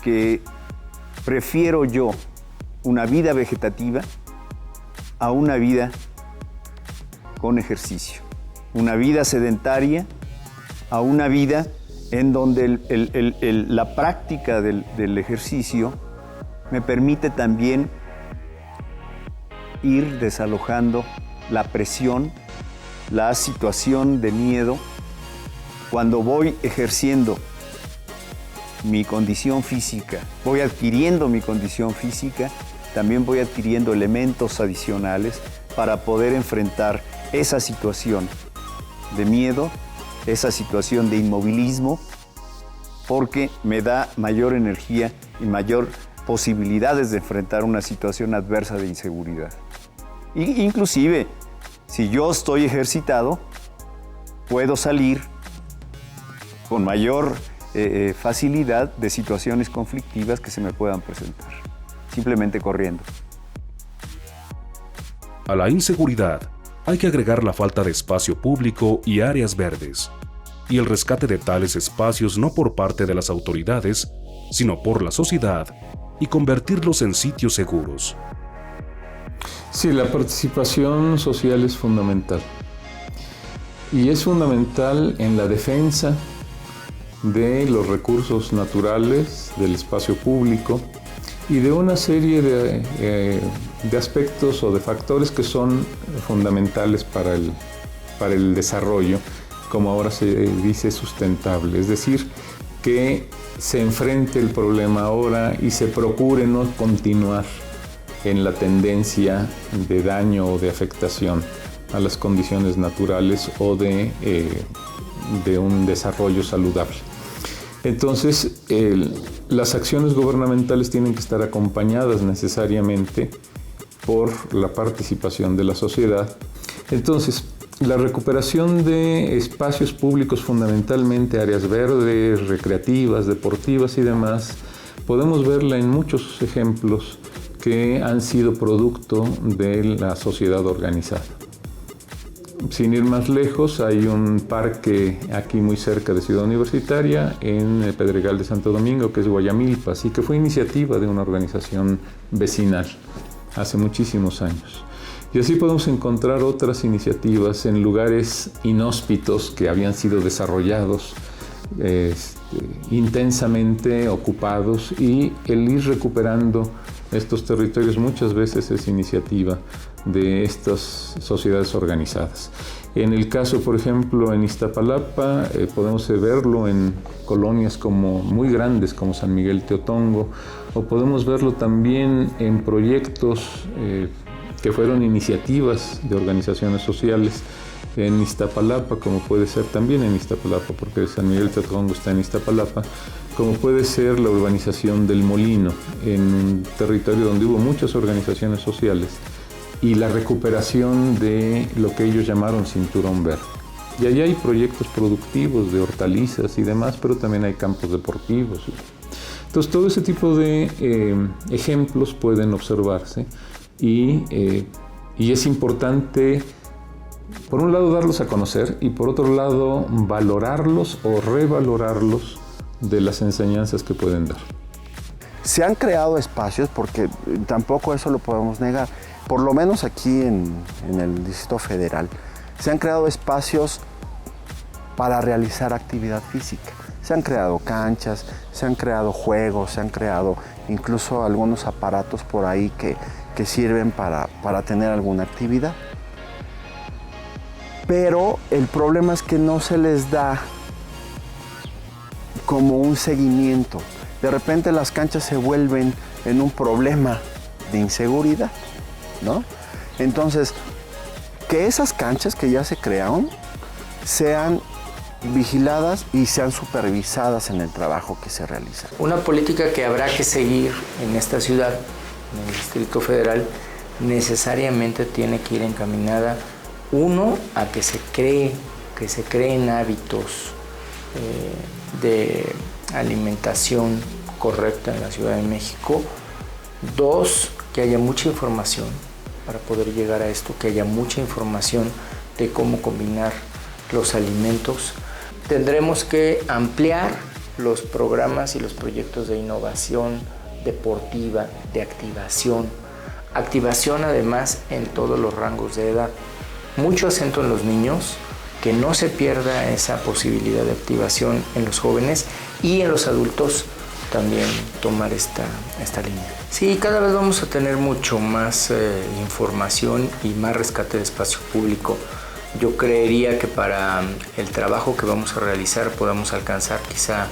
que prefiero yo una vida vegetativa a una vida con ejercicio, una vida sedentaria a una vida en donde la práctica del ejercicio me permite también ir desalojando la presión, la situación de miedo. Cuando voy ejerciendo mi condición física, voy adquiriendo mi condición física, también voy adquiriendo elementos adicionales para poder enfrentar esa situación de miedo, esa situación de inmovilismo, porque me da mayor energía y mayor posibilidades de enfrentar una situación adversa de inseguridad. Inclusive, si yo estoy ejercitado, puedo salir con mayor facilidad de situaciones conflictivas que se me puedan presentar, simplemente corriendo. A la inseguridad hay que agregar la falta de espacio público y áreas verdes, y el rescate de tales espacios no por parte de las autoridades, sino por la sociedad, y convertirlos en sitios seguros. Sí, la participación social es fundamental. Y es fundamental en la defensa de los recursos naturales, del espacio público y de una serie de aspectos o de factores que son fundamentales para el desarrollo, como ahora se dice, sustentable. Es decir, que se enfrente el problema ahora y se procure no continuar en la tendencia de daño o de afectación a las condiciones naturales o de un desarrollo saludable. Entonces, las acciones gubernamentales tienen que estar acompañadas necesariamente por la participación de la sociedad. Entonces, la recuperación de espacios públicos, fundamentalmente áreas verdes, recreativas, deportivas y demás, podemos verla en muchos ejemplos que han sido producto de la sociedad organizada. Sin ir más lejos, hay un parque aquí muy cerca de Ciudad Universitaria, en el Pedregal de Santo Domingo, que es Guayamilpas, y que fue iniciativa de una organización vecinal hace muchísimos años. Y así podemos encontrar otras iniciativas en lugares inhóspitos que habían sido desarrollados, intensamente ocupados, y el ir recuperando estos territorios muchas veces es iniciativa de estas sociedades organizadas. En el caso, por ejemplo, en Iztapalapa, podemos verlo en colonias muy grandes como San Miguel Teotongo, o podemos verlo también en proyectos que fueron iniciativas de organizaciones sociales en Iztapalapa, como puede ser también en Iztapalapa, porque San Miguel Teotongo está en Iztapalapa, como puede ser la urbanización del Molino, en un territorio donde hubo muchas organizaciones sociales, y la recuperación de lo que ellos llamaron Cinturón Verde. Y allá hay proyectos productivos de hortalizas y demás, pero también hay campos deportivos. Entonces, todo ese tipo de ejemplos pueden observarse, y es importante, por un lado, darlos a conocer, y por otro lado, valorarlos o revalorarlos de las enseñanzas que pueden dar. Se han creado espacios, porque tampoco eso lo podemos negar, por lo menos aquí en el Distrito Federal, se han creado espacios para realizar actividad física. Se han creado canchas, se han creado juegos, se han creado incluso algunos aparatos por ahí que sirven para tener alguna actividad. Pero el problema es que no se les da como un seguimiento. De repente las canchas se vuelven en un problema de inseguridad, ¿no? Entonces, que esas canchas que ya se crearon sean vigiladas y sean supervisadas en el trabajo que se realiza. Una política que habrá que seguir en esta ciudad, en el Distrito Federal, necesariamente tiene que ir encaminada, uno, a que se creen hábitos de alimentación correcta en la Ciudad de México. Dos, que haya mucha información para poder llegar a esto, que haya mucha información de cómo combinar los alimentos. Tendremos que ampliar los programas y los proyectos de innovación deportiva, de activación además en todos los rangos de edad. Mucho acento en los niños, que no se pierda esa posibilidad de activación en los jóvenes, y en los adultos también tomar esta línea. Sí, cada vez vamos a tener mucho más información y más rescate de espacio público. Yo creería que para el trabajo que vamos a realizar podamos alcanzar quizá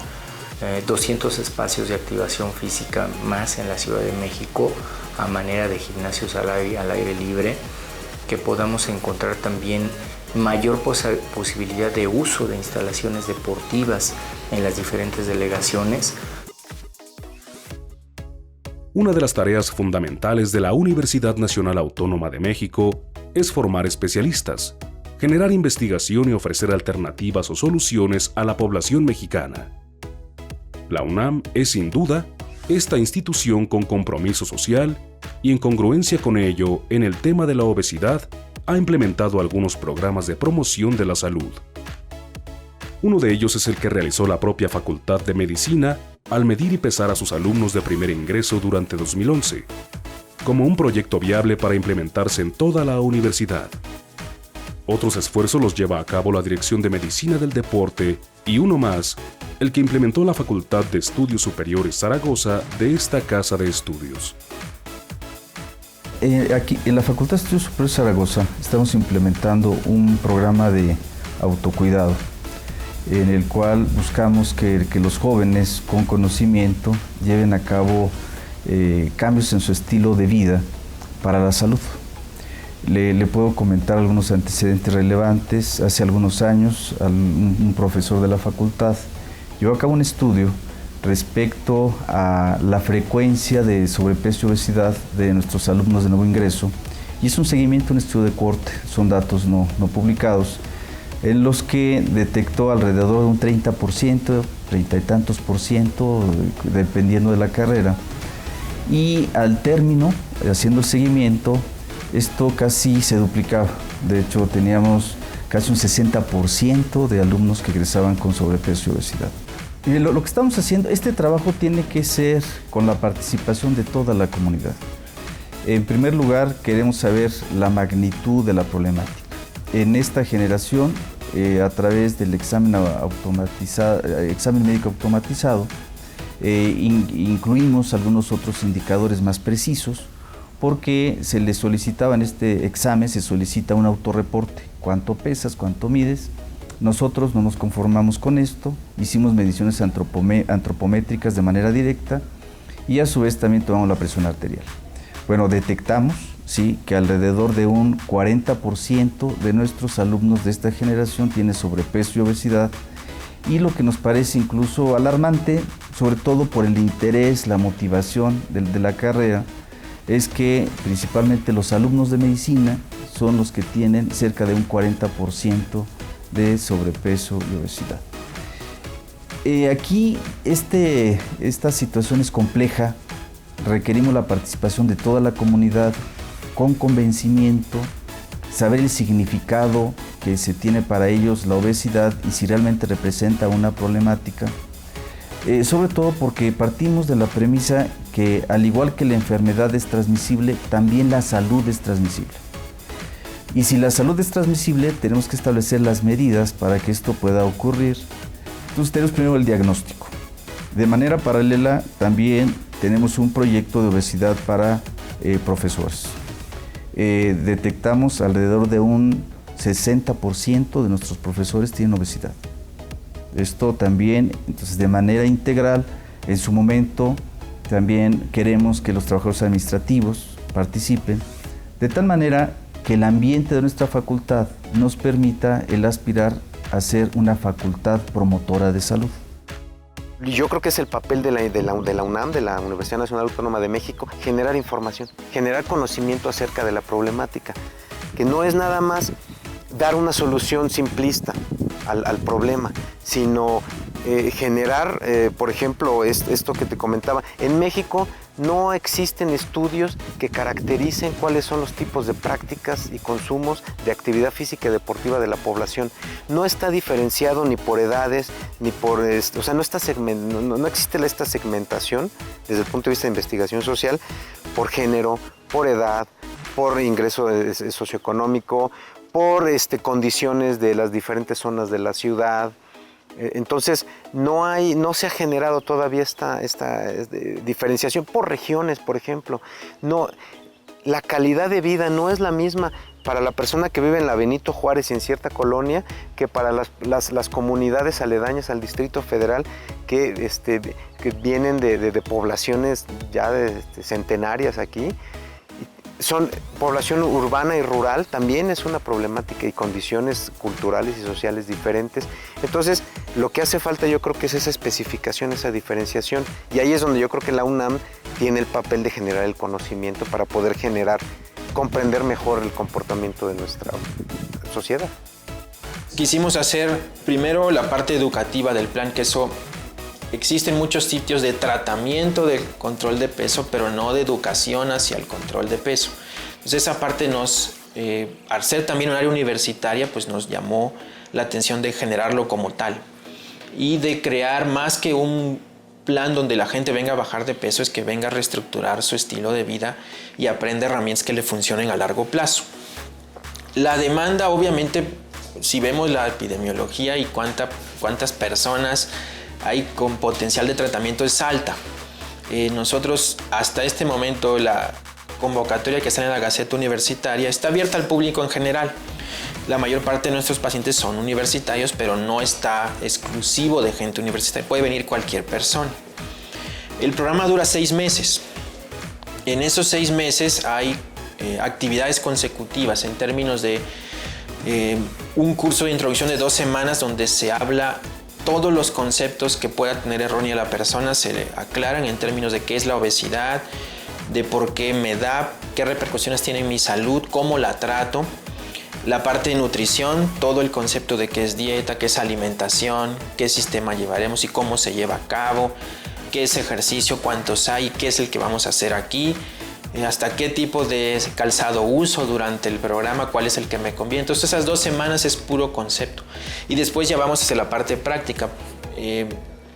200 espacios de activación física más en la Ciudad de México a manera de gimnasios al aire libre, que podamos encontrar también mayor posibilidad de uso de instalaciones deportivas en las diferentes delegaciones. Una de las tareas fundamentales de la Universidad Nacional Autónoma de México es formar especialistas, generar investigación y ofrecer alternativas o soluciones a la población mexicana. La UNAM es sin duda esta institución con compromiso social y en congruencia con ello en el tema de la obesidad ha implementado algunos programas de promoción de la salud. Uno de ellos es el que realizó la propia Facultad de Medicina al medir y pesar a sus alumnos de primer ingreso durante 2011, como un proyecto viable para implementarse en toda la universidad. Otros esfuerzos los lleva a cabo la Dirección de Medicina del Deporte y uno más, el que implementó la Facultad de Estudios Superiores Zaragoza de esta casa de estudios. Aquí en la Facultad de Estudios Superiores Zaragoza estamos implementando un programa de autocuidado en el cual buscamos que los jóvenes con conocimiento lleven a cabo cambios en su estilo de vida para la salud. Le puedo comentar algunos antecedentes relevantes. Hace algunos años un profesor de la facultad llevó a cabo un estudio respecto a la frecuencia de sobrepeso y obesidad de nuestros alumnos de nuevo ingreso, y es un seguimiento, un estudio de corte, son datos no publicados, en los que detectó alrededor de un 30%, 30 y tantos %, dependiendo de la carrera, y al término, haciendo el seguimiento, esto casi se duplicaba. De hecho, teníamos casi un 60% de alumnos que egresaban con sobrepeso y obesidad. Y lo que estamos haciendo, este trabajo tiene que ser con la participación de toda la comunidad. En primer lugar, queremos saber la magnitud de la problemática. En esta generación, a través del examen médico automatizado, incluimos algunos otros indicadores más precisos, porque se le solicitaba en este examen, se solicita un autorreporte. ¿Cuánto pesas? ¿Cuánto mides? Nosotros no nos conformamos con esto, hicimos mediciones antropométricas de manera directa y a su vez también tomamos la presión arterial. Bueno, detectamos que alrededor de un 40% de nuestros alumnos de esta generación tiene sobrepeso y obesidad, y lo que nos parece incluso alarmante, sobre todo por el interés, la motivación de la carrera, es que principalmente los alumnos de medicina son los que tienen cerca de un 40% de sobrepeso y obesidad. Aquí esta situación es compleja, requerimos la participación de toda la comunidad con convencimiento, saber el significado que se tiene para ellos la obesidad y si realmente representa una problemática, sobre todo porque partimos de la premisa que al igual que la enfermedad es transmisible, también la salud es transmisible. Y si la salud es transmisible, tenemos que establecer las medidas para que esto pueda ocurrir. Entonces tenemos primero el diagnóstico. De manera paralela también tenemos un proyecto de obesidad para profesores. Detectamos alrededor de un 60% de nuestros profesores tienen obesidad. Esto también, entonces, de manera integral, en su momento también queremos que los trabajadores administrativos participen, de tal manera que el ambiente de nuestra facultad nos permita el aspirar a ser una facultad promotora de salud. Yo creo que es el papel de la UNAM, de la Universidad Nacional Autónoma de México, generar información, generar conocimiento acerca de la problemática, que no es nada más dar una solución simplista al problema, sino generar, por ejemplo, esto que te comentaba. En México no existen estudios que caractericen cuáles son los tipos de prácticas y consumos de actividad física y deportiva de la población. No está diferenciado ni por edades, ni por, o sea, no existe esta segmentación desde el punto de vista de investigación social por género, por edad, por ingreso socioeconómico, por condiciones de las diferentes zonas de la ciudad. Entonces no se ha generado todavía esta diferenciación por regiones, por ejemplo. La calidad de vida no es la misma para la persona que vive en la Benito Juárez y en cierta colonia que para las comunidades aledañas al Distrito Federal, que vienen de poblaciones ya centenarias aquí. Son población urbana y rural, también es una problemática y condiciones culturales y sociales diferentes. Entonces, lo que hace falta yo creo que es esa especificación, esa diferenciación. Y ahí es donde yo creo que la UNAM tiene el papel de generar el conocimiento para poder comprender mejor el comportamiento de nuestra sociedad. Quisimos hacer primero la parte educativa del plan, que eso existen muchos sitios de tratamiento del control de peso, pero no de educación hacia el control de peso. Entonces esa parte al ser también un área universitaria, pues nos llamó la atención de generarlo como tal y de crear más que un plan donde la gente venga a bajar de peso, es que venga a reestructurar su estilo de vida y aprenda herramientas que le funcionen a largo plazo. La demanda, obviamente, si vemos la epidemiología y cuántas personas hay con potencial de tratamiento, es alta. Nosotros hasta este momento la convocatoria que está en la Gaceta Universitaria está abierta al público en general. La mayor parte de nuestros pacientes son universitarios, pero no está exclusivo de gente universitaria, puede venir cualquier persona. El programa dura 6 meses. En esos 6 meses hay actividades consecutivas en términos de un curso de introducción de 2 semanas donde se habla todos los conceptos que pueda tener errónea la persona, se le aclaran en términos de qué es la obesidad, de por qué me da, qué repercusiones tiene en mi salud, cómo la trato. La parte de nutrición, todo el concepto de qué es dieta, qué es alimentación, qué sistema llevaremos y cómo se lleva a cabo, qué es ejercicio, cuántos hay, qué es el que vamos a hacer aquí, hasta qué tipo de calzado uso durante el programa, cuál es el que me conviene. Entonces esas 2 semanas es puro concepto. Y después ya vamos hacia la parte práctica.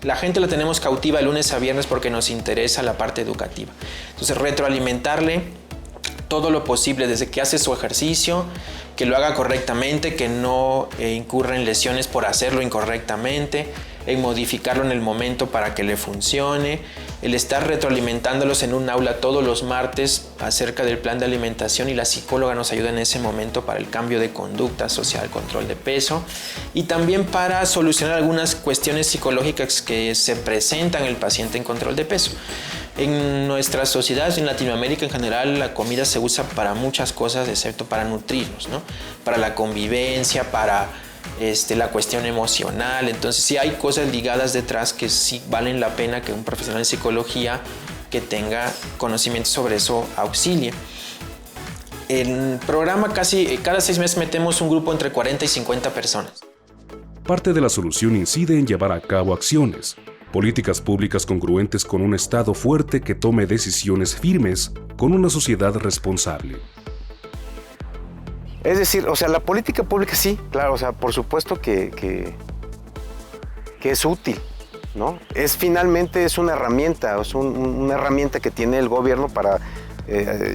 La gente la tenemos cautiva de lunes a viernes porque nos interesa la parte educativa. Entonces retroalimentarle todo lo posible, desde que hace su ejercicio, que lo haga correctamente, que no incurra en lesiones por hacerlo incorrectamente, en modificarlo en el momento para que le funcione, el estar retroalimentándolos en un aula todos los martes acerca del plan de alimentación, y la psicóloga nos ayuda en ese momento para el cambio de conducta social, control de peso, y también para solucionar algunas cuestiones psicológicas que se presentan en el paciente en control de peso. En nuestra sociedad, en Latinoamérica en general, la comida se usa para muchas cosas excepto para nutrirnos, ¿no? Para la convivencia, para la cuestión emocional. Entonces sí hay cosas ligadas detrás que sí valen la pena que un profesional de psicología que tenga conocimiento sobre eso auxilie. En el programa cada 6 meses metemos un grupo entre 40 y 50 personas. Parte de la solución incide en llevar a cabo acciones, políticas públicas congruentes con un Estado fuerte que tome decisiones firmes con una sociedad responsable. Es decir, o sea, la política pública sí, claro, o sea, por supuesto que es útil, ¿no? Finalmente es una herramienta, es una herramienta que tiene el gobierno para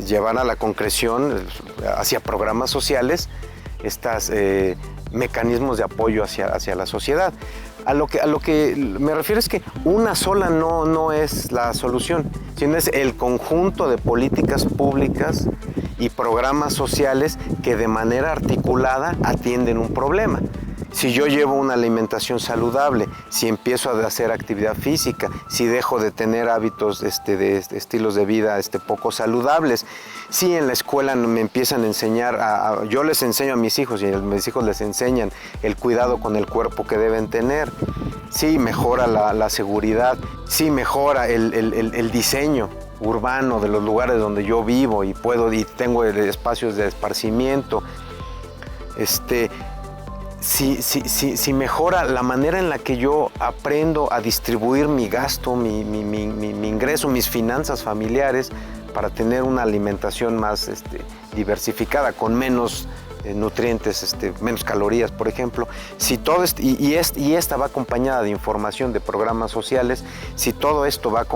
llevar a la concreción hacia programas sociales estos mecanismos de apoyo hacia la sociedad. A lo que me refiero es que una sola no es la solución, sino es el conjunto de políticas públicas y programas sociales que de manera articulada atienden un problema. Si yo llevo una alimentación saludable, si empiezo a hacer actividad física, si dejo de tener hábitos de estilos de vida poco saludables, si en la escuela me empiezan a enseñar, yo les enseño a mis hijos y mis hijos les enseñan el cuidado con el cuerpo que deben tener, si mejora la seguridad, si mejora el diseño urbano de los lugares donde yo vivo y tengo espacios de esparcimiento, si mejora la manera en la que yo aprendo a distribuir mi gasto, mi ingreso, mis finanzas familiares para tener una alimentación más diversificada, con menos nutrientes, menos calorías, por ejemplo. Si todo y esta va acompañada de información de programas sociales, si todo esto va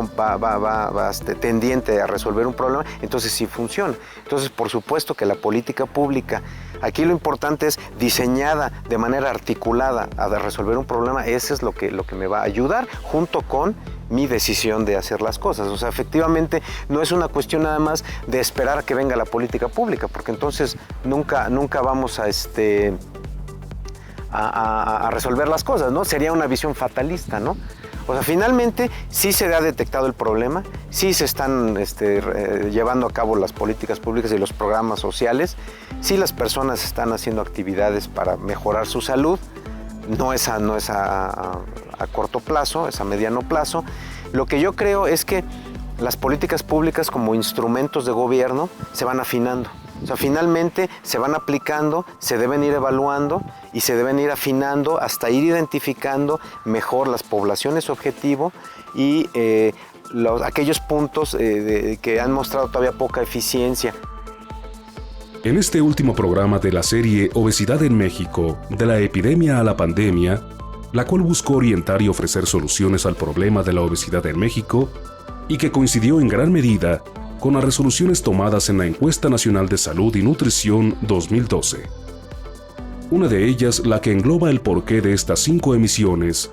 tendiente a resolver un problema, entonces sí funciona. Entonces, por supuesto que la política pública, aquí lo importante es diseñada de manera articulada a resolver un problema. Eso es lo que me va a ayudar junto con mi decisión de hacer las cosas. O sea, efectivamente no es una cuestión nada más de esperar a que venga la política pública, porque entonces nunca vamos a resolver las cosas, ¿no? Sería una visión fatalista, ¿no? O sea, finalmente sí se ha detectado el problema, sí se están llevando a cabo las políticas públicas y los programas sociales, sí las personas están haciendo actividades para mejorar su salud, no es a corto plazo, es a mediano plazo. Lo que yo creo es que las políticas públicas como instrumentos de gobierno se van afinando. O sea, finalmente se van aplicando, se deben ir evaluando y se deben ir afinando hasta ir identificando mejor las poblaciones objetivo y aquellos puntos que han mostrado todavía poca eficiencia. En este último programa de la serie Obesidad en México, de la epidemia a la pandemia, la cual buscó orientar y ofrecer soluciones al problema de la obesidad en México y que coincidió en gran medida con las resoluciones tomadas en la Encuesta Nacional de Salud y Nutrición 2012. Una de ellas, la que engloba el porqué de estas 5 emisiones,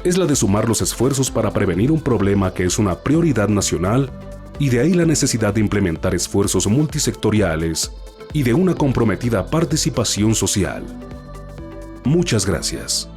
es la de sumar los esfuerzos para prevenir un problema que es una prioridad nacional y de ahí la necesidad de implementar esfuerzos multisectoriales y de una comprometida participación social. Muchas gracias.